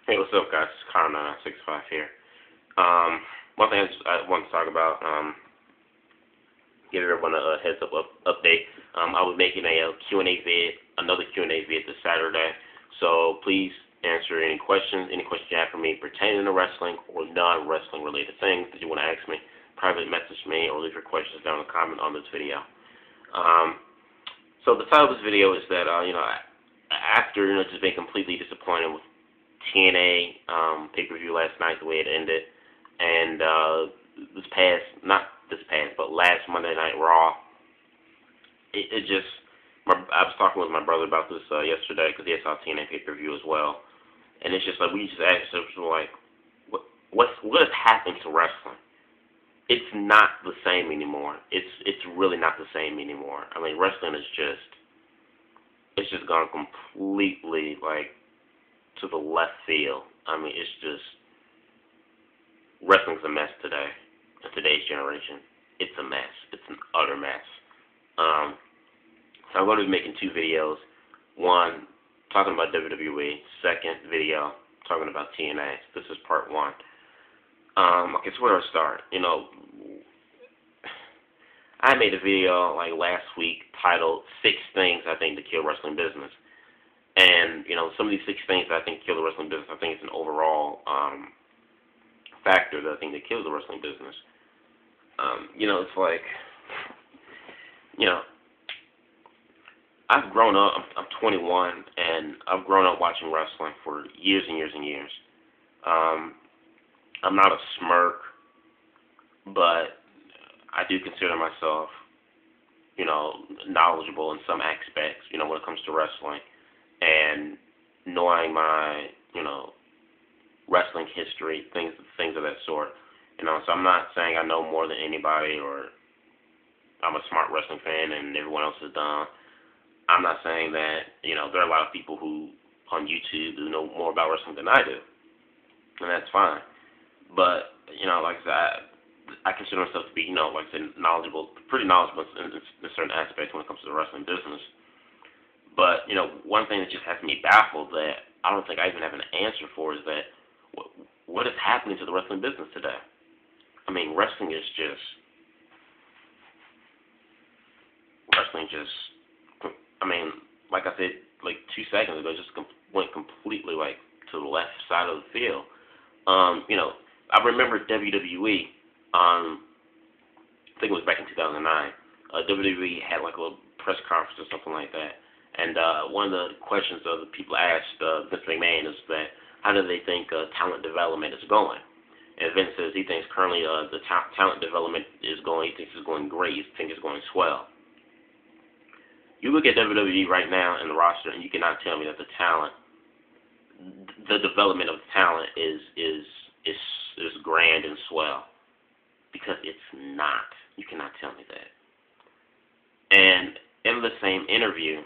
Hey, what's up, guys? It's Connor965 here. One thing I want to talk about, give everyone a heads up update. I was making a Q&A vid, another Q&A vid this Saturday. So please answer any questions you have for me pertaining to wrestling or non-wrestling related things that you want to ask me. Private message me or leave your questions down in the comment on this video. So the title of this video is that, after just being completely disappointed with TNA pay-per-view last night, the way it ended, and but last Monday Night Raw, it just, I was talking with my brother about this yesterday because he saw TNA pay-per-view as well, and it's just like we just asked ourselves like, what has happened to wrestling? It's not the same anymore. It's really not the same anymore. I mean, wrestling is it's just gone completely like to the left field. I mean, it's just wrestling's a mess today. In today's generation, it's a mess. It's an utter mess. So I'm going to be making two videos. One talking about WWE. Second video talking about TNA. This is part one. Okay, so where do I start? I made a video like last week titled 6 Things I Think to Kill Wrestling Business. And, some of these 6 things that I think kill the wrestling business, I think it's an overall factor that I think that kills the wrestling business. It's like, I've grown up, I'm 21, and I've grown up watching wrestling for years and years and years. I'm not a smirk, but I do consider myself, knowledgeable in some aspects, when it comes to wrestling. And knowing my, wrestling history, things of that sort. So I'm not saying I know more than anybody or I'm a smart wrestling fan and everyone else is dumb. I'm not saying that, there are a lot of people who on YouTube who know more about wrestling than I do. And that's fine. But, like I said, I consider myself to be, like I said, pretty knowledgeable in certain aspects when it comes to the wrestling business. But, one thing that just has me baffled that I don't think I even have an answer for is that what is happening to the wrestling business today? I mean, wrestling, like I said, like 2 seconds ago, just went completely, like, to the left side of the field. I remember WWE, I think it was back in 2009, WWE had, like, a little press conference or something like that. And one of the questions the people asked Vince McMahon is that how do they think talent development is going? And Vince says he thinks currently the talent development is going. He thinks it's going great. He thinks it's going swell. You look at WWE right now in the roster, and you cannot tell me that the development of the talent is grand and swell, because it's not. You cannot tell me that. And in the same interview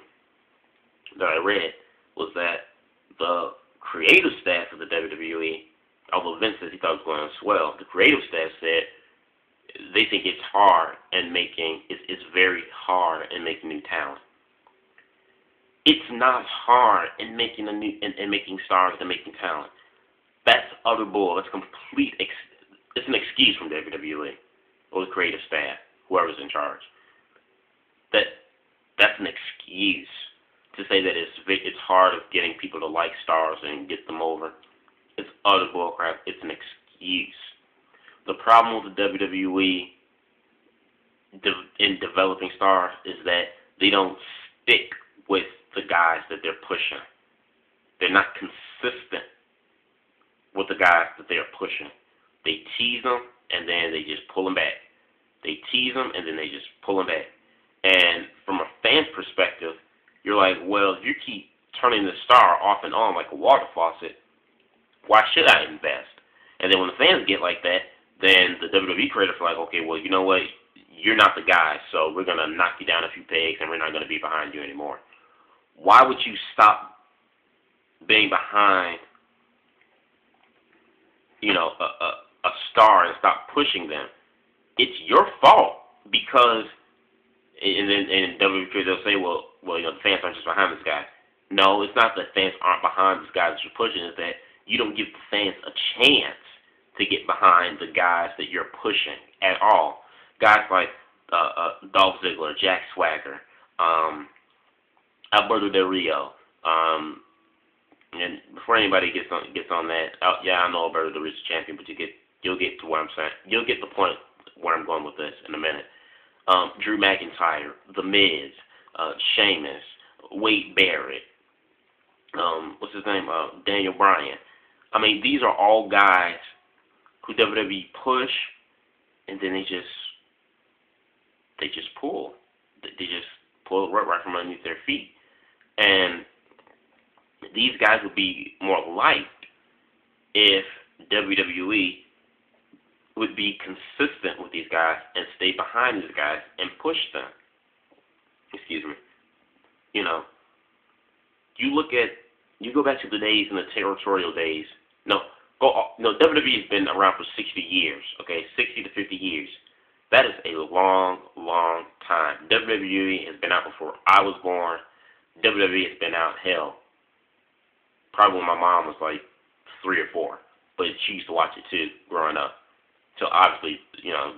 that I read was that the creative staff of the WWE, although Vince says he thought it was going swell, the creative staff said they think it's very hard in making new talent. It's not hard in making making stars and making talent. That's utter bull. It's it's an excuse from WWE or the creative staff, whoever's in charge. That's an excuse to say that it's hard of getting people to like stars and get them over. It's utter bullcrap. It's an excuse. The problem with the WWE in developing stars is that they don't stick with the guys that they're pushing. They're not consistent with the guys that they're pushing. They tease them and then they just pull them back. They tease them and then they just pull them back. And from a fan's perspective, you're like, well, if you keep turning the star off and on like a water faucet, why should I invest? And then when the fans get like that, then the WWE creators are like, okay, well, you know what? You're not the guy, so we're going to knock you down a few pegs and we're not going to be behind you anymore. Why would you stop being behind, a star and stop pushing them? It's your fault because, and then WWE they'll say, well, the fans aren't just behind this guy. No, it's not that fans aren't behind this guy that you're pushing. It's that you don't give the fans a chance to get behind the guys that you're pushing at all. Guys like Dolph Ziggler, Jack Swagger, Alberto Del Rio. And before anybody gets on that, yeah, I know Alberto Del Rio's champion, but you'll get to what I'm saying. You'll get the point where I'm going with this in a minute. Drew McIntyre, The Miz, Sheamus, Wade Barrett, what's his name? Daniel Bryan. I mean, these are all guys who WWE push, and then they just pull. They just pull right from underneath their feet. And these guys would be more liked if WWE would be consistent with these guys and stay behind these guys and push them. Excuse me. You know, you go back to the days in the territorial days. No, WWE has been around for 60 years, okay? 60 to 50 years. That is a long, long time. WWE has been out before I was born. WWE has been out, hell, probably when my mom was like 3 or 4. But she used to watch it too, growing up. So obviously, you know,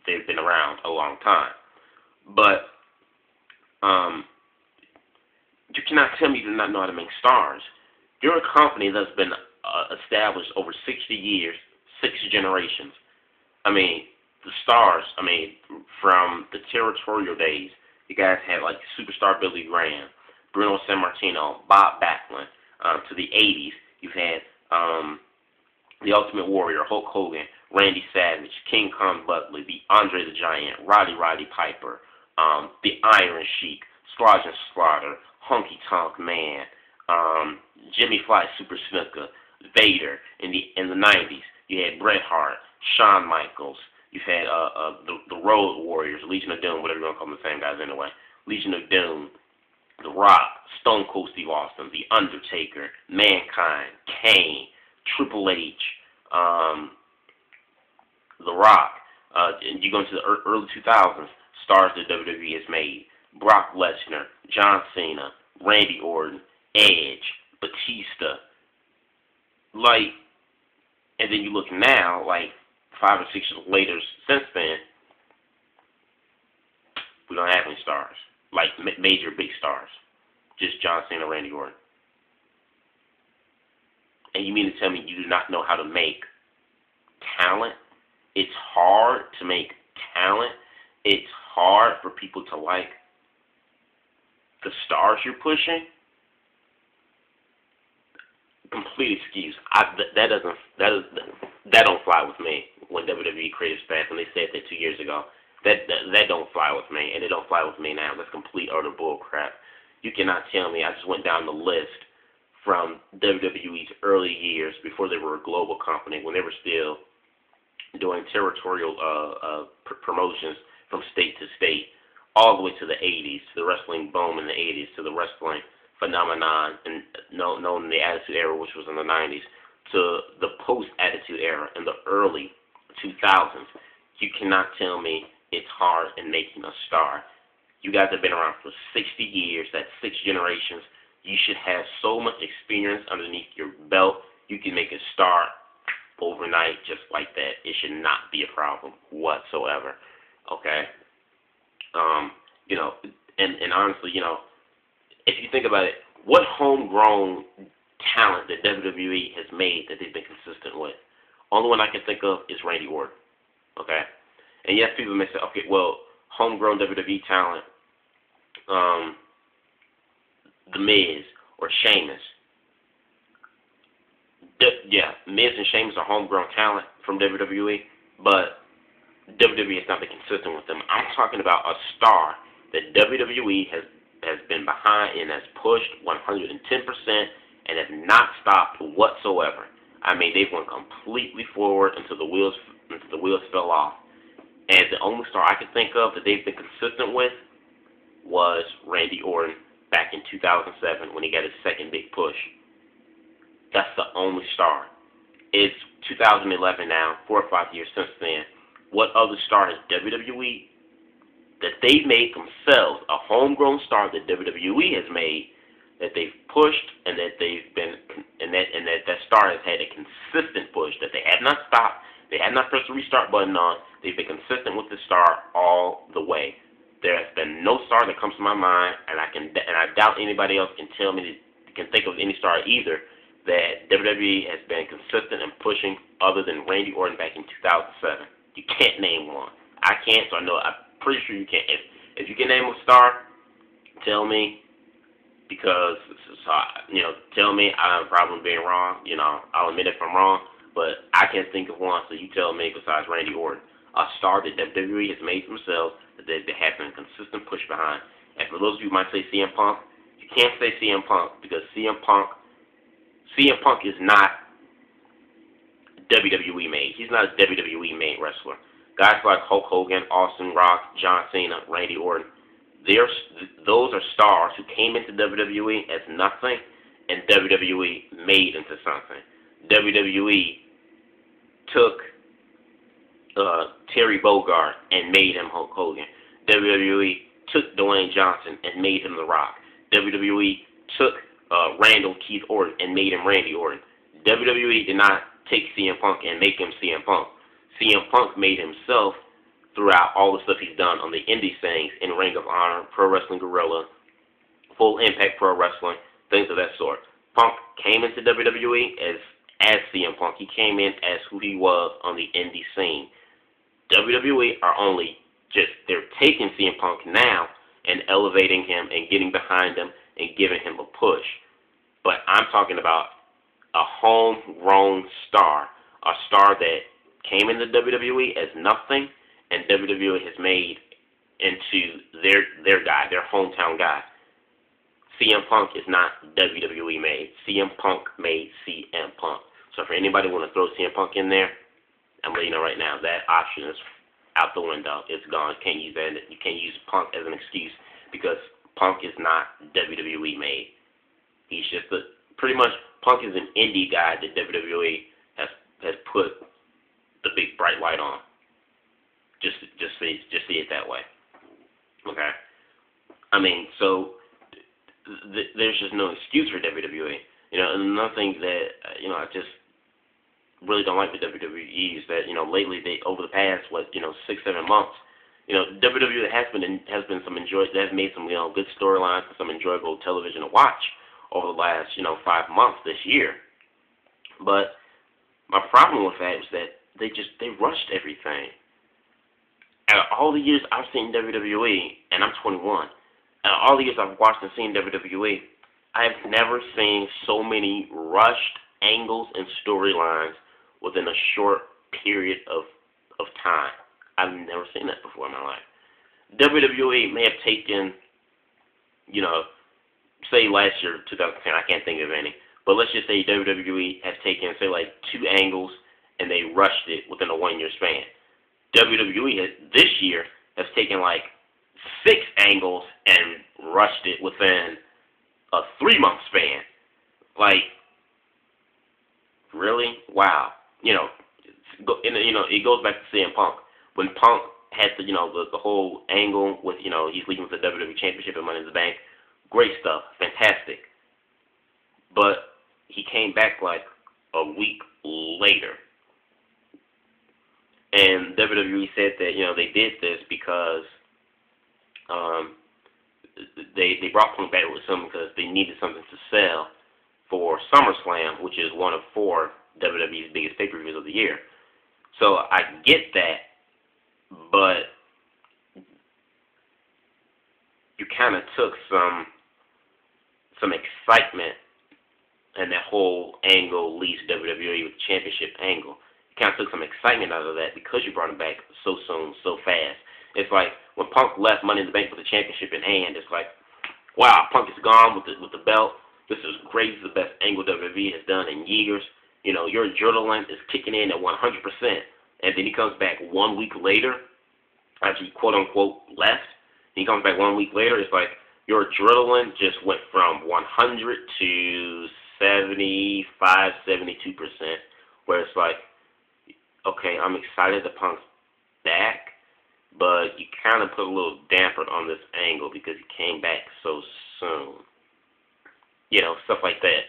they've been around a long time. But you cannot tell me you do not know how to make stars. You're a company that's been established over 60 years, 6 generations. I mean, the stars, from the territorial days, you guys had like Superstar Billy Graham, Bruno Sammartino, Bob Backlund. To the 80s, you've had the Ultimate Warrior, Hulk Hogan, Randy Savage, King Kong Buckley, the Andre the Giant, Roddy Piper, the Iron Sheik, Sludge and Slaughter, Honky Tonk Man, Jimmy Fly Super Snuka, Vader. In the 90s, you had Bret Hart, Shawn Michaels. You've had the Road Warriors, Legion of Doom, whatever you want to call them, the same guys anyway. Legion of Doom, The Rock, Stone Cold Steve Austin, The Undertaker, Mankind, Kane, Triple H, The Rock. And you go into the early 2000s, stars that WWE has made. Brock Lesnar, John Cena, Randy Orton, Edge, Batista. And then you look now, 5 or 6 years later since then, we don't have any stars. Major big stars. Just John Cena, Randy Orton. And you mean to tell me you do not know how to make talent? It's hard to make talent. It's hard for people to like the stars you're pushing. Complete excuse. That don't fly with me. When WWE created Spaz, and they said that 2 years ago, that don't fly with me, and it don't fly with me now. That's complete utter bull crap. You cannot tell me. I just went down the list from WWE's early years before they were a global company, when they were still doing territorial promotions from state to state, all the way to the 80s, to the wrestling boom in the 80s, to the wrestling phenomenon and known in the Attitude Era, which was in the 90s, to the post-Attitude Era in the early 2000s. You cannot tell me it's hard in making a star. You guys have been around for 60 years. That's 6 generations. You should have so much experience underneath your belt. You can make a star overnight just like that. It should not be a problem whatsoever. Okay? And honestly, if you think about it, what homegrown talent that WWE has made that they've been consistent with? Only one I can think of is Randy Orton. Okay? And yes, people may say, okay, well, homegrown WWE talent, The Miz or Sheamus. Miz and Sheamus are homegrown talent from WWE, but WWE has not been consistent with them. I'm talking about a star that WWE has been behind and has pushed 110% and has not stopped whatsoever. They've went completely forward until the wheels fell off. And the only star I could think of that they've been consistent with was Randy Orton back in 2007 when he got his second big push. That's the only star. It's 2011 now, 4 or 5 years since then. What other star has WWE that they've made themselves, a homegrown star that WWE has made, that they've pushed and that they've been and that star has had a consistent push that they have not stopped. They have not pressed the restart button on. They've been consistent with the star all the way. There has been no star that comes to my mind, and I doubt anybody else can tell me can think of any star either that WWE has been consistent in pushing other than Randy Orton back in 2007. You can't name one. I can't, so I know I'm pretty sure you can't. If you can name a star, tell me, because tell me. I have a problem being wrong. I'll admit if I'm wrong, but I can't think of one. So you tell me besides Randy Orton, a star that WWE has made themselves that they have been consistent push behind. And for those of you who might say CM Punk, you can't say CM Punk because CM Punk is not WWE made. He's not a WWE made wrestler. Guys like Hulk Hogan, Austin Rock, John Cena, Randy Orton, those are stars who came into WWE as nothing, and WWE made into something. WWE took Terry Bogard and made him Hulk Hogan. WWE took Dwayne Johnson and made him The Rock. WWE took Randall Keith Orton and made him Randy Orton. WWE did not take CM Punk and make him CM Punk. CM Punk made himself throughout all the stuff he's done on the indie things, in Ring of Honor, Pro Wrestling Guerrilla, Full Impact Pro Wrestling, things of that sort. Punk came into WWE as CM Punk. He came in as who he was on the indie scene. WWE are they're taking CM Punk now and elevating him and getting behind him and giving him a push. But I'm talking about a homegrown star, a star that came into WWE as nothing, and WWE has made into their guy, their hometown guy. CM Punk is not WWE made. CM Punk made CM Punk. So for anybody who want to throw CM Punk in there, I'm letting you know right now, that option is out the window. It's gone. You can't use that. You can't use Punk as an excuse because Punk is not WWE made. He's just pretty much Punk is an indie guy that WWE has put the big bright light on. Just see it that way. Okay. I mean, so there's just no excuse for WWE. And another thing that I just really don't like with WWE is that lately over the past 6-7 months, WWE has made some good storylines and some enjoyable television to watch over the last 5 months this year. But my problem with that is that they rushed everything. Out of all the years I've seen WWE, and I'm 21, out of all the years I've watched and seen WWE, I've never seen so many rushed angles and storylines within a short period of time. I've never seen that before in my life. WWE may have taken, say last year, 2010, I can't think of any, but let's just say WWE has taken, say, like 2 angles, and they rushed it within a 1-year span. WWE this year has taken like 6 angles and rushed it within a 3-month span. Like, really? Wow. It goes back to CM Punk. When Punk had the whole angle with, he's leaving for the WWE Championship and Money in the Bank, great stuff, fantastic. But he came back like a week later. And WWE said that, they did this because they brought Punk back with something because they needed something to sell for SummerSlam, which is one of 4 WWE's biggest pay-per-views of the year. So I get that, but you kind of took some excitement, and that whole angle leads WWE with the championship angle. You kind of took some excitement out of that because you brought him back so soon, so fast. It's like when Punk left Money in the Bank with the championship in hand, it's like, wow, Punk is gone with the belt. This is great. This is the best angle WWE has done in years. Your adrenaline is kicking in at 100%. And then he comes back 1 week later, after he quote-unquote left. He comes back 1 week later. It's like your adrenaline just went from 100 to 75, 72%, where it's like, okay, I'm excited that Punk's back, but you kind of put a little damper on this angle because he came back so soon. Stuff like that.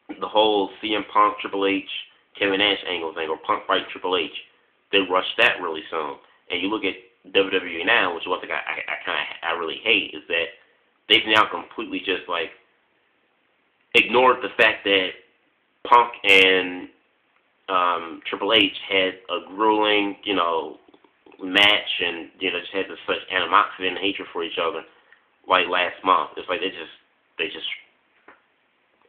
the whole CM Punk, Triple H, Kevin Nash angle thing, or Punk fight Triple H. They rushed that really soon. And you look at WWE now, which is one thing I really hate, is that they've now completely just like ignored the fact that Punk and Triple H had a grueling, match, and just had this such animosity and hatred for each other, like last month. It's like they just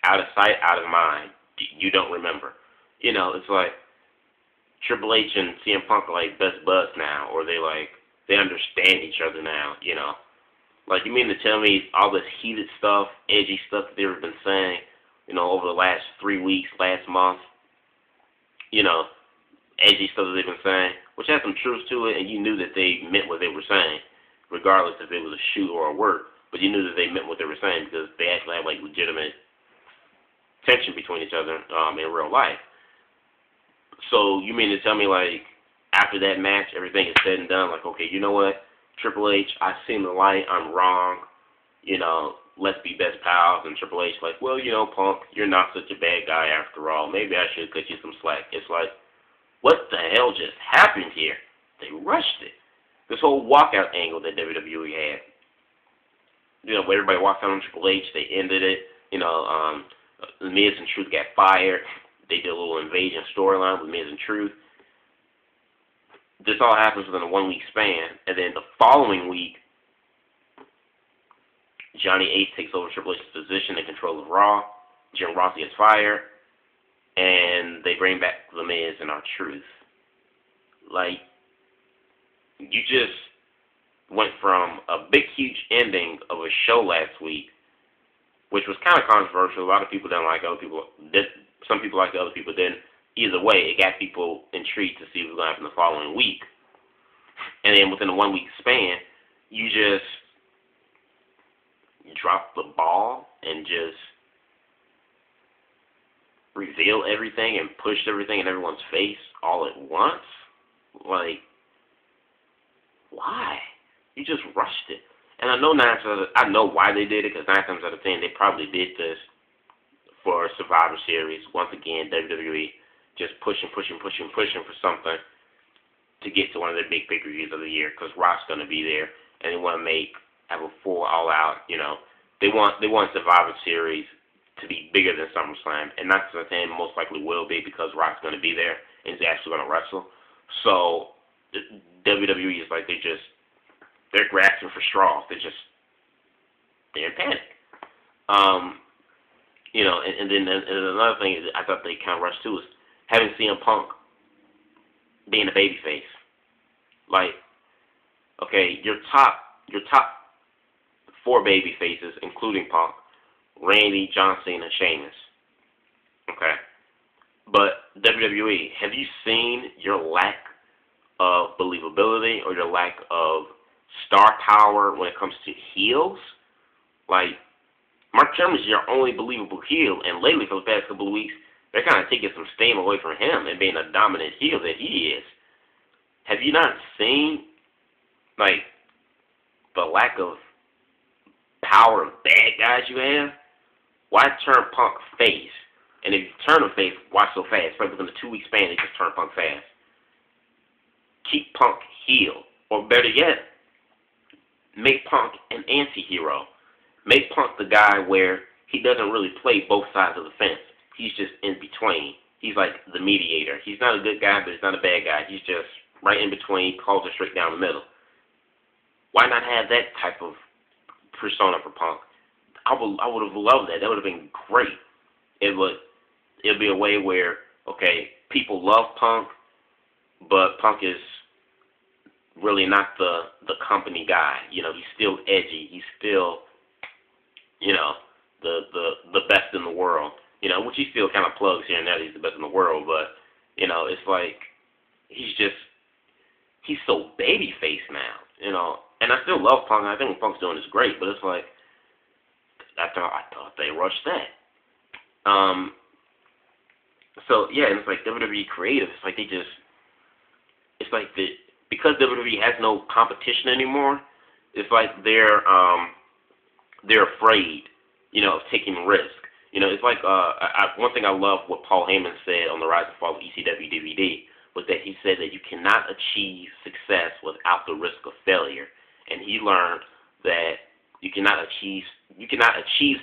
out of sight, out of mind. You don't remember. It's like Triple H and CM Punk are like best buds now, or they understand each other now. Like, you mean to tell me all this heated stuff, edgy stuff that they've been saying, over the last 3 weeks, last month, edgy stuff that they've been saying, which has some truth to it, and you knew that they meant what they were saying, regardless if it was a shoot or a work, but you knew that they meant what they were saying because they actually have, like, legitimate tension between each other in real life. So you mean to tell me, like, after that match, everything is said and done, like, okay, you know what, Triple H, I've seen the light, I'm wrong, let's be best pals, and Triple H like, well, Punk, you're not such a bad guy after all, maybe I should cut you some slack. It's like, what the hell just happened here? They rushed it. This whole walkout angle that WWE had, where everybody walked out on Triple H, they ended it, Miz and Truth got fired, they did a little invasion storyline with Miz and Truth. This all happens within a 1 week span, and then the following week, Johnny Ace takes over Triple H's position and control of Raw. Jim Ross gets fired, and they bring back The Miz and R-Truth. Like, you just went from a big, huge ending of a show last week, which was kind of controversial. A lot of people didn't like it. Other people did. Some people liked it, other people didn't. Either way, it got people intrigued to see what was going to happen the following week. And then within a 1 week span, you just dropped the ball and just revealed everything and pushed everything in everyone's face all at once. Like, why? You just rushed it. And I know why they did it, because 9 times out of 10 they probably did this for Survivor Series. Once again, WWE just pushing for something to get to one of their big pay-per-views of the year, because Rock's going to be there, and they want to have a full all-out. They want Survivor Series to be bigger than SummerSlam, and 9 times out of 10 most likely will be, because Rock's going to be there and he's actually going to wrestle. So WWE is like they're grasping for straws. They're in panic. And then another thing is I thought they kind of rushed too is having CM Punk being a babyface. Like, okay, your top 4 baby faces, including Punk, Randy, John Cena, Sheamus. Okay, but WWE, have you seen your lack of believability or your lack of star power when it comes to heels? Like, Mark Sherman's your only believable heel, and lately for the past couple of weeks, they're kind of taking some steam away from him and being a dominant heel that he is. Have you not seen, like, the lack of power of bad guys you have? Why turn Punk face? And if you turn him face, why so fast? Right within a 2 week span, they just turn Punk fast. Keep Punk heel. Or better yet, make Punk an anti-hero. Make Punk the guy where he doesn't really play both sides of the fence. He's just in between. He's like the mediator. He's not a good guy, but he's not a bad guy. He's just right in between, calls it straight down the middle. Why not have that type of persona for Punk? I would have loved that. That would have been great. It'd be a way where, okay, people love Punk, but Punk is really not the company guy. He's still edgy. He's still, the best in the world. Which he still kind of plugs here and there. He's the best in the world, but it's like he's so babyface now. And I still love Punk. I think what Punk's doing is great, but it's like I thought they rushed that. So yeah, and it's like WWE creative. It's like because WWE has no competition anymore. It's like they're afraid, of taking risk. It's like one thing I love what Paul Heyman said on the Rise and Fall of ECW DVD was that he said that you cannot achieve success without the risk of failure, and he learned that you cannot achieve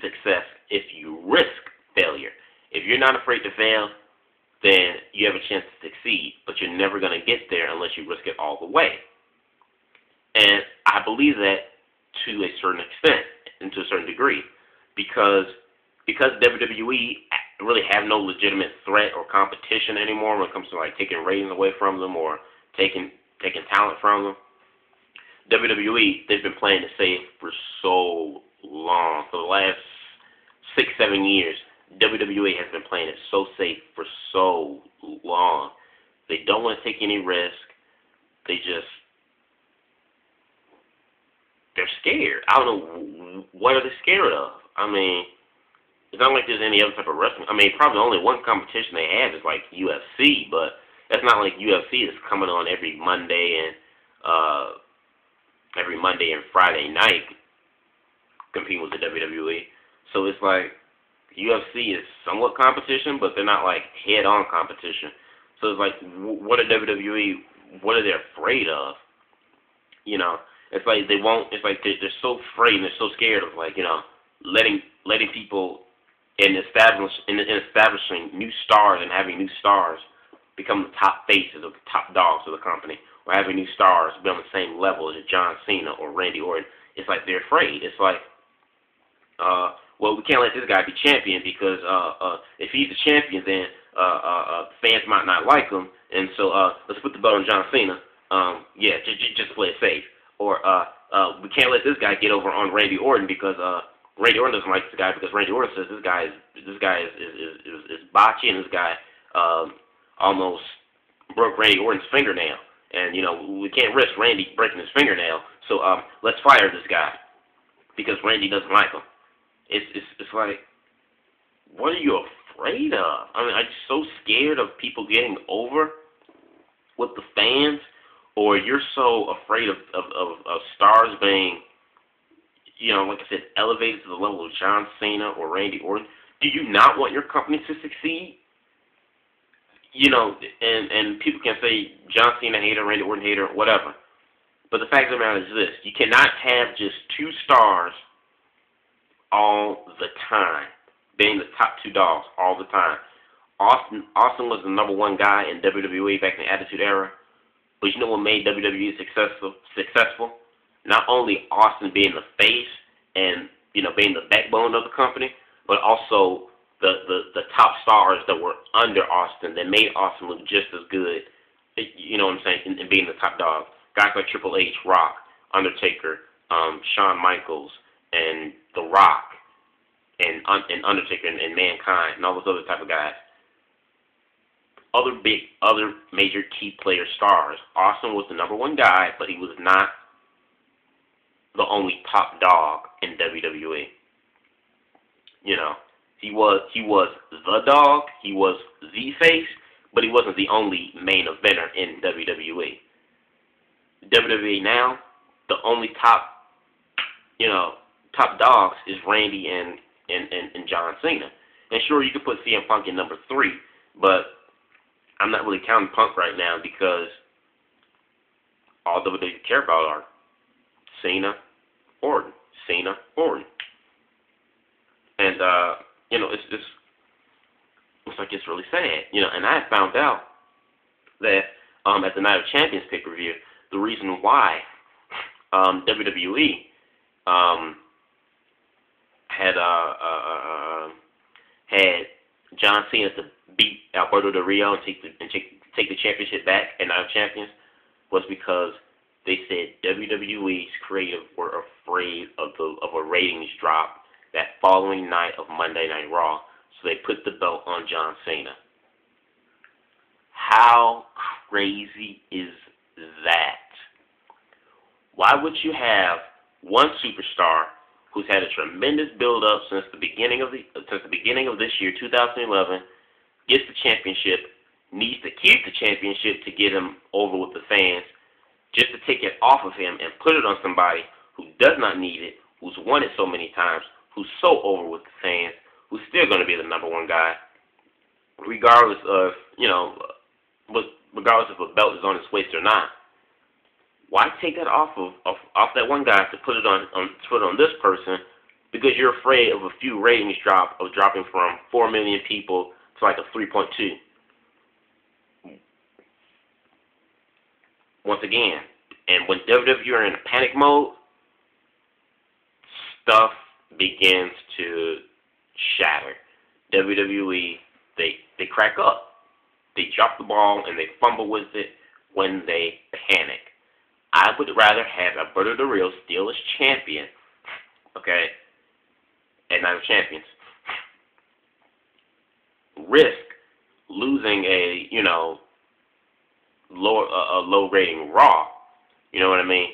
success if you risk failure. If you're not afraid to fail, then you have a chance to succeed, but you're never going to get there unless you risk it all the way. And I believe that to a certain extent and to a certain degree, because WWE really have no legitimate threat or competition anymore when it comes to like taking ratings away from them or taking talent from them. WWE, they've been playing it safe for so long. For the last 6-7 years, WWE has been playing it so safe for so long. They don't want to take any risk. They're scared. I don't know, what are they scared of? I mean, it's not like there's any other type of wrestling. I mean, probably only one competition they have is like UFC, but that's not like UFC is coming on every Monday and Friday night competing with the WWE. So it's like UFC is somewhat competition, but they're not like head-on competition. So it's like, what are WWE? What are they afraid of? It's like they won't. It's like they're so afraid and they're so scared of like letting people in establishing new stars and having new stars become the top faces or the top dogs of the company, or having new stars be on the same level as John Cena or Randy Orton. It's like they're afraid. It's like, well, we can't let this guy be champion because if he's the champion, then fans might not like him, and so let's put the belt on John Cena. Just play it safe. Or we can't let this guy get over on Randy Orton because Randy Orton doesn't like this guy because Randy Orton says this guy is botchy and this guy almost broke Randy Orton's fingernail, and we can't risk Randy breaking his fingernail. So let's fire this guy because Randy doesn't like him. It's like, what are you afraid of? I mean, are you so scared of people getting over with the fans, or you're so afraid of stars being, like I said, elevated to the level of John Cena or Randy Orton? Do you not want your company to succeed? And people can say John Cena hater, Randy Orton hater, whatever. But the fact of the matter is this: you cannot have just two stars all the time, being the top two dogs all the time. Austin was the number one guy in WWE back in the Attitude Era. But you know what made WWE successful? Not only Austin being the face and being the backbone of the company, but also the top stars that were under Austin that made Austin look just as good. You know what I'm saying? And being the top dog, guys like Triple H, Rock, Undertaker, Shawn Michaels, and The Rock, and Undertaker, and Mankind, and all those other type of guys. Other major key player stars. Austin was the number one guy, but he was not the only top dog in WWE. He was the dog, he was the face, but he wasn't the only main eventer in WWE. WWE now, the only top dogs is Randy and John Cena. And sure, you could put CM Punk in number 3, but I'm not really counting Punk right now because all WWE care about are Cena, Orton, Cena, Orton. And, it's like it's really sad. And I found out that at the Night of Champions pay-per-view, the reason why WWE had John Cena to beat Alberto Del Rio and take the championship back at Night of Champions was because they said WWE's creative were afraid of a ratings drop that following night of Monday Night Raw, so they put the belt on John Cena. How crazy is that? Why would you have one superstar who's had a tremendous build-up since the beginning of this year, 2011, gets the championship, needs to keep the championship to get him over with the fans, just to take it off of him and put it on somebody who does not need it, who's won it so many times, who's so over with the fans, who's still going to be the #1 guy, regardless of, regardless if a belt is on his waist or not. Why take that off that one guy to put it on this person because you're afraid of a few ratings dropping from 4 million people to like a 3.2? Once again, and when WWE are in a panic mode, stuff begins to shatter. WWE, they crack up. They drop the ball and they fumble with it when they panic. I would rather have Alberto Del Rio still as champion, okay, at Night of Champions. Risk losing a low rating Raw, you know what I mean?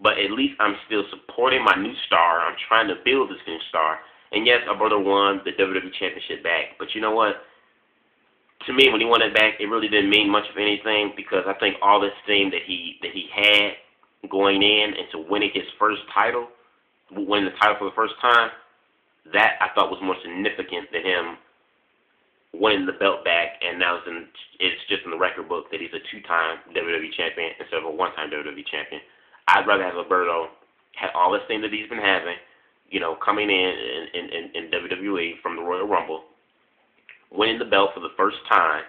But at least I'm still supporting my new star. I'm trying to build this new star. And yes, Alberto won the WWE Championship back. But you know what? To me, when he won it back, it really didn't mean much of anything because I think all this thing that he had going in into winning his first title, winning the title for the first time, that I thought was more significant than him winning the belt back, and now it's just in the record book that he's a 2-time WWE champion instead of a 1-time WWE champion. I'd rather have Alberto have all this thing that he's been having, coming in WWE from the Royal Rumble, winning the belt for the first time,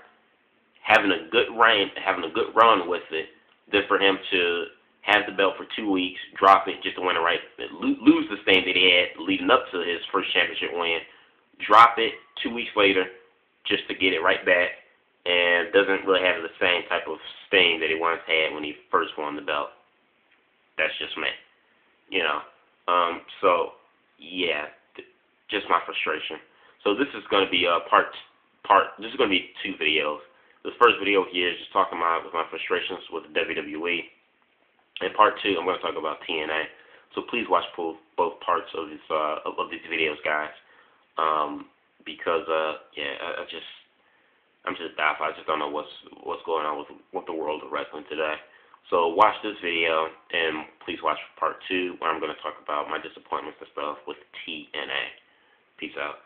having a good run with it, than for him to have the belt for 2 weeks, drop it just to win it right, lose the thing that he had leading up to his first championship win, drop it 2 weeks later just to get it right back, and doesn't really have the same type of sting that he once had when he first won the belt. That's just me, So yeah, just my frustration. So this is going to be This is going to be 2 videos. The first video here is just talking about my frustrations with WWE. In part 2, I'm going to talk about TNA. So please watch both parts of these videos, guys. Because I'm just baffled. I just don't know what's going on with the world of wrestling today. So watch this video and please watch part 2 where I'm going to talk about my disappointments and stuff with TNA. Peace out.